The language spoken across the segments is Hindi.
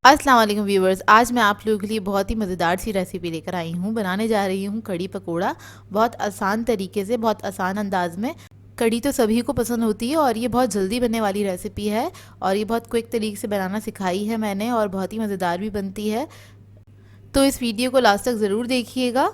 अस्सलाम वालेकुम व्यूवर्स। आज मैं आप लोगों के लिए बहुत ही मज़ेदार सी रेसिपी लेकर आई हूँ। बनाने जा रही हूँ कड़ी पकोड़ा, बहुत आसान तरीके से, बहुत आसान अंदाज में। कड़ी तो सभी को पसंद होती है और ये बहुत जल्दी बनने वाली रेसिपी है और ये बहुत क्विक तरीके से बनाना सिखाई है मैंने और बहुत ही मज़ेदार भी बनती है। तो इस वीडियो को लास्ट तक ज़रूर देखिएगा।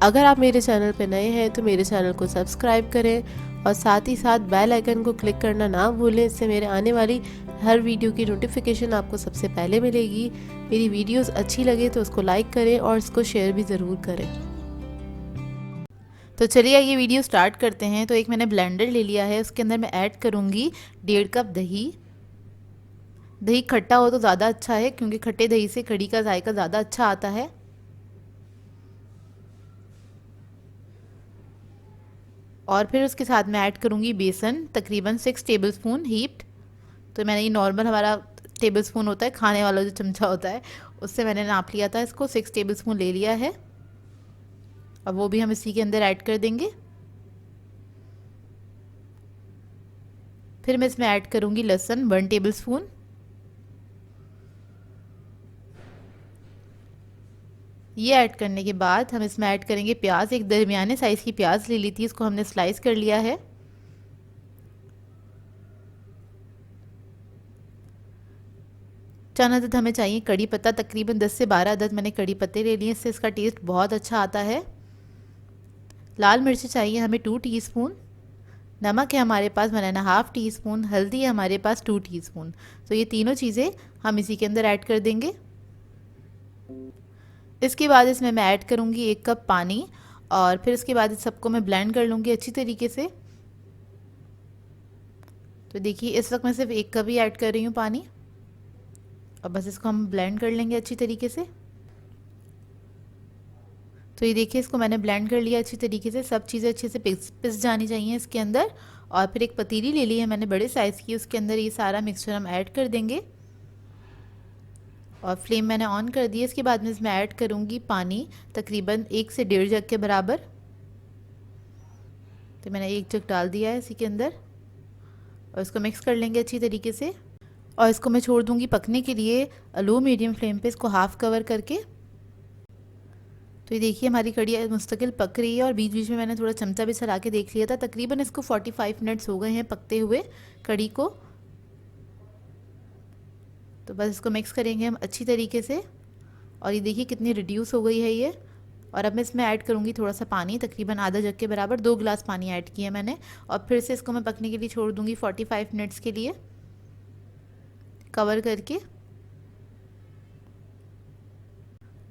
अगर आप मेरे चैनल पर नए हैं तो मेरे चैनल को सब्सक्राइब करें और साथ ही साथ बेल आइकन को क्लिक करना ना भूलें। इससे मेरे आने वाली हर वीडियो की नोटिफिकेशन आपको सबसे पहले मिलेगी। मेरी वीडियोस अच्छी लगे तो उसको लाइक करें और इसको शेयर भी ज़रूर करें। तो चलिए ये वीडियो स्टार्ट करते हैं। तो एक मैंने ब्लेंडर ले लिया है, उसके अंदर मैं ऐड करूँगी 1.5 कप दही। दही खट्टा हो तो ज़्यादा अच्छा है क्योंकि खट्टे दही से कड़ी का जायका ज़्यादा अच्छा आता है। और फिर उसके साथ मैं ऐड करूँगी बेसन, तकरीबन 6 टेबलस्पून हीप्ड। तो मैंने ये नॉर्मल हमारा टेबलस्पून होता है, खाने वाला जो चमचा होता है, उससे मैंने नाप लिया था। इसको 6 टेबलस्पून ले लिया है। अब वो भी हम इसी के अंदर ऐड कर देंगे। फिर मैं इसमें ऐड करूँगी लहसुन 1 टेबलस्पून। ये ऐड करने के बाद हम इसमें ऐड करेंगे प्याज। एक दरमियाने साइज़ की प्याज ले ली थी, इसको हमने स्लाइस कर लिया है। चंद अदद हमें चाहिए कड़ी पत्ता, तकरीबन 10 से 12 अदद मैंने कड़ी पत्ते ले लिए, इससे इसका टेस्ट बहुत अच्छा आता है। लाल मिर्च चाहिए हमें 2 टीस्पून। नमक है हमारे पास 1.5 टीस्पून। हल्दी है हमारे पास 2 टीस्पून। तो ये तीनों चीज़ें हम इसी के अंदर ऐड कर देंगे। इसके बाद इसमें मैं ऐड करूँगी 1 कप पानी और फिर इसके बाद इस सबको मैं ब्लेंड कर लूँगी अच्छी तरीके से। तो देखिए इस वक्त मैं सिर्फ 1 कप ही ऐड कर रही हूँ पानी और बस इसको हम ब्लेंड कर लेंगे अच्छी तरीके से। तो ये देखिए इसको मैंने ब्लेंड कर लिया अच्छी तरीके से। सब चीज़ें अच्छे से पिस जानी चाहिए इसके अंदर। और फिर एक पतीली ले ली है मैंने बड़े साइज़ की, उसके अंदर ये सारा मिक्सचर हम ऐड कर देंगे और फ्लेम मैंने ऑन कर दी है। इसके बाद में इसमें ऐड करूँगी पानी, तकरीबन 1 से 1.5 जग के बराबर। तो मैंने 1 जग डाल दिया है इसी के अंदर और इसको मिक्स कर लेंगे अच्छी तरीके से। और इसको मैं छोड़ दूँगी पकने के लिए लो मीडियम फ्लेम पे, इसको हाफ़ कवर करके। तो ये देखिए हमारी कड़ी मुस्तकिल पक रही है और बीच बीच में मैंने थोड़ा चमचा भी चला के देख लिया था। तकरीबन इसको 45 मिनट्स हो गए हैं पकते हुए कड़ी को। तो बस इसको मिक्स करेंगे हम अच्छी तरीके से। और ये देखिए कितनी रिड्यूस हो गई है ये। और अब मैं इसमें ऐड करूँगी थोड़ा सा पानी, तकरीबन आधा जग के बराबर, 2 गिलास पानी ऐड किया मैंने। और फिर से इसको मैं पकने के लिए छोड़ दूँगी 45 मिनट्स के लिए कवर करके।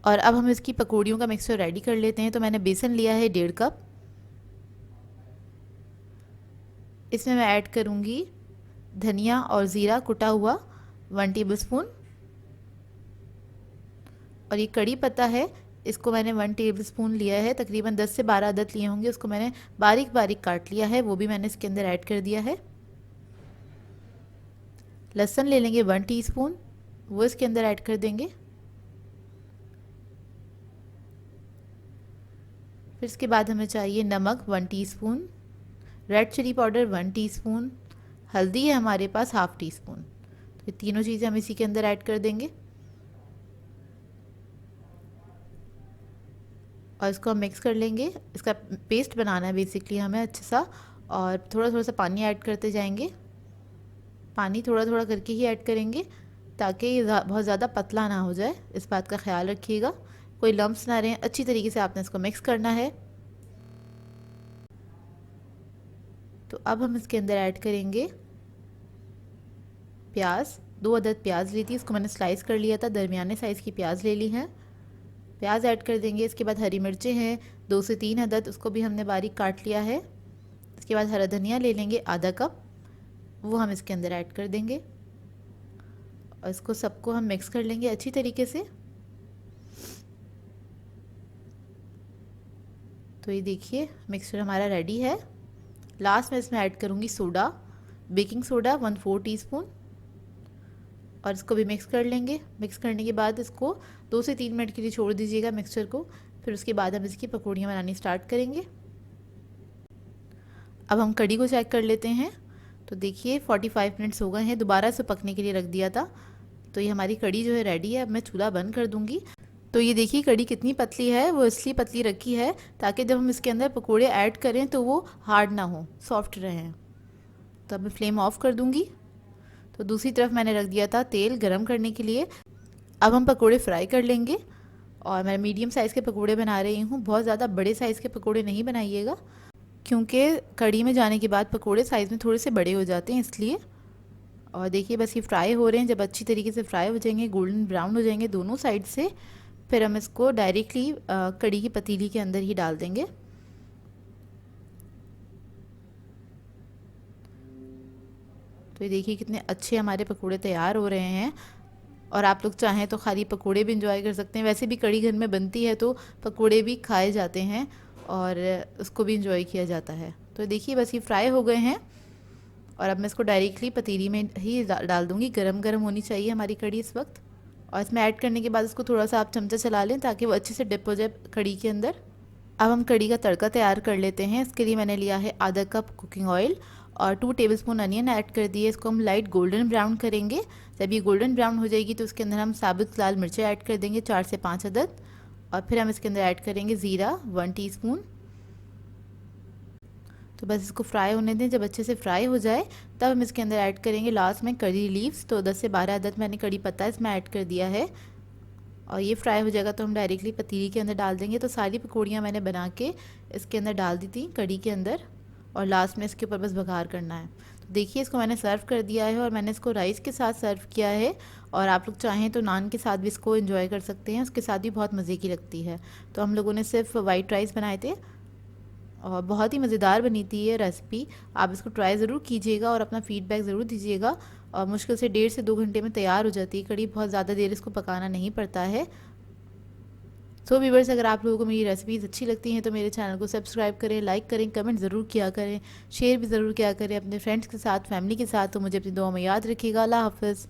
और अब हम इसकी पकौड़ियों का मिक्सचर रेडी कर लेते हैं। तो मैंने बेसन लिया है 1.5 कप। इसमें मैं ऐड करूँगी धनिया और ज़ीरा कुटा हुआ 1 टेबलस्पून। और ये कड़ी पत्ता है, इसको मैंने 1 टेबलस्पून लिया है, तकरीबन 10 से 12 अदद लिए होंगे। उसको मैंने बारीक बारीक काट लिया है, वो भी मैंने इसके अंदर ऐड कर दिया है। लहसुन ले लेंगे 1 टीस्पून, वो इसके अंदर ऐड कर देंगे। फिर इसके बाद हमें चाहिए नमक 1 teaspoon, red chilli powder 1 teaspoon, हल्दी है हमारे पास हाफ़ टी स्पून। तो ये तीनों चीज़ें हम इसी के अंदर ऐड कर देंगे और इसको हम मिक्स कर लेंगे। इसका पेस्ट बनाना है बेसिकली हमें अच्छा सा, और थोड़ा थोड़ा सा पानी ऐड करते जाएंगे। पानी थोड़ा थोड़ा करके ही ऐड करेंगे ताकि ये बहुत ज़्यादा पतला ना हो जाए, इस बात का ख्याल रखिएगा, कोई लम्प्स ना रहें। अच्छी तरीके से आपने इसको मिक्स करना है। तो अब हम इसके अंदर ऐड करेंगे प्याज। 2 अदद प्याज ली थी, इसको मैंने स्लाइस कर लिया था, दरमियाने साइज़ की प्याज ले ली है। प्याज ऐड कर देंगे। इसके बाद हरी मिर्चें हैं 2 से 3 अदद, उसको भी हमने बारीक काट लिया है। इसके बाद हरा धनिया ले लेंगे आधा कप, वो हम इसके अंदर ऐड कर देंगे और इसको सबको हम मिक्स कर लेंगे अच्छी तरीके से। तो ये देखिए मिक्सचर हमारा रेडी है। लास्ट में इसमें ऐड करूँगी सोडा, बेकिंग सोडा 1/4 टीस्पून, और इसको भी मिक्स कर लेंगे। मिक्स करने के बाद इसको 2 से 3 मिनट के लिए छोड़ दीजिएगा मिक्सचर को। फिर उसके बाद हम इसकी पकौड़ियाँ बनानी स्टार्ट करेंगे। अब हम कड़ी को चेक कर लेते हैं। तो देखिए 45 मिनट्स हो गए हैं, दोबारा से पकने के लिए रख दिया था। तो ये हमारी कड़ी जो है रेडी है। अब मैं चूल्हा बंद कर दूंगी। तो ये देखिए कड़ी कितनी पतली है, वो इसलिए पतली रखी है ताकि जब हम इसके अंदर पकोड़े ऐड करें तो वो हार्ड ना हो, सॉफ्ट रहें। तो अब मैं फ्लेम ऑफ कर दूंगी। तो दूसरी तरफ मैंने रख दिया था तेल गरम करने के लिए। अब हम पकोड़े फ्राई कर लेंगे। और मैं मीडियम साइज़ के पकोड़े बना रही हूँ, बहुत ज़्यादा बड़े साइज़ के पकोड़े नहीं बनाइएगा, क्योंकि कड़ी में जाने के बाद पकोड़े साइज़ में थोड़े से बड़े हो जाते हैं इसलिए। और देखिए बस ये फ्राई हो रहे हैं। जब अच्छी तरीके से फ्राई हो जाएंगे, गोल्डन ब्राउन हो जाएंगे दोनों साइड से, फिर हम इसको डायरेक्टली कड़ी की पतीली के अंदर ही डाल देंगे। तो ये देखिए कितने अच्छे हमारे पकोड़े तैयार हो रहे हैं। और आप लोग चाहें तो खाली पकोड़े भी इंजॉय कर सकते हैं। वैसे भी कड़ी घर में बनती है तो पकोड़े भी खाए जाते हैं और उसको भी इंजॉय किया जाता है। तो देखिए बस ये फ्राई हो गए हैं। और अब मैं इसको डायरेक्टली पतीली में ही डाल दूँगी। गरम गरम होनी चाहिए हमारी कड़ी इस वक्त। और इसमें ऐड करने के बाद इसको थोड़ा सा आप चमचा चला लें ताकि वो अच्छे से डिप हो जाए कड़ी के अंदर। अब हम कड़ी का तड़का तैयार कर लेते हैं। इसके लिए मैंने लिया है आधा कप कुकिंग ऑयल और 2 टेबलस्पून अनियन ऐड कर दिए। इसको हम लाइट गोल्डन ब्राउन करेंगे। जब ये गोल्डन ब्राउन हो जाएगी तो उसके अंदर हम साबुत लाल मिर्चें ऐड कर देंगे 4 से 5 अदद। और फिर हम इसके अंदर ऐड करेंगे ज़ीरा 1 टीस्पून। तो बस इसको फ्राई होने दें। जब अच्छे से फ्राई हो जाए तब हम इसके अंदर ऐड करेंगे लास्ट में करी लीव्स। तो 10 से 12 अदद मैंने कड़ी पत्ता इसमें ऐड कर दिया है। और ये फ्राई हो जाएगा तो हम डायरेक्टली पतीली के अंदर डाल देंगे। तो सारी पकौड़ियाँ मैंने बना के इसके अंदर डाल दी थी कड़ी के अंदर, और लास्ट में इसके ऊपर बस बघार करना है। तो देखिए इसको मैंने सर्व कर दिया है और मैंने इसको राइस के साथ सर्व किया है। और आप लोग चाहें तो नान के साथ भी इसको एंजॉय कर सकते हैं, उसके साथ भी बहुत मज़े की लगती है। तो हम लोगों ने सिर्फ वाइट राइस बनाए थे और बहुत ही मज़ेदार बनी थी ये रेसिपी। आप इसको ट्राई ज़रूर कीजिएगा और अपना फीडबैक ज़रूर दीजिएगा। और मुश्किल से 1.5 से 2 घंटे में तैयार हो जाती है कड़ी, बहुत ज़्यादा देर इसको पकाना नहीं पड़ता है। सो व्यूअर्स, अगर आप लोगों को मेरी रेसिपीज़ अच्छी लगती हैं तो मेरे चैनल को सब्सक्राइब करें, लाइक करें, कमेंट ज़रूर किया करें, शेयर भी ज़रूर किया करें अपने फ्रेंड्स के साथ, फैमिली के साथ। तो मुझे अपनी दुआ में याद रखिएगा। अल्लाह हाफ़िज़।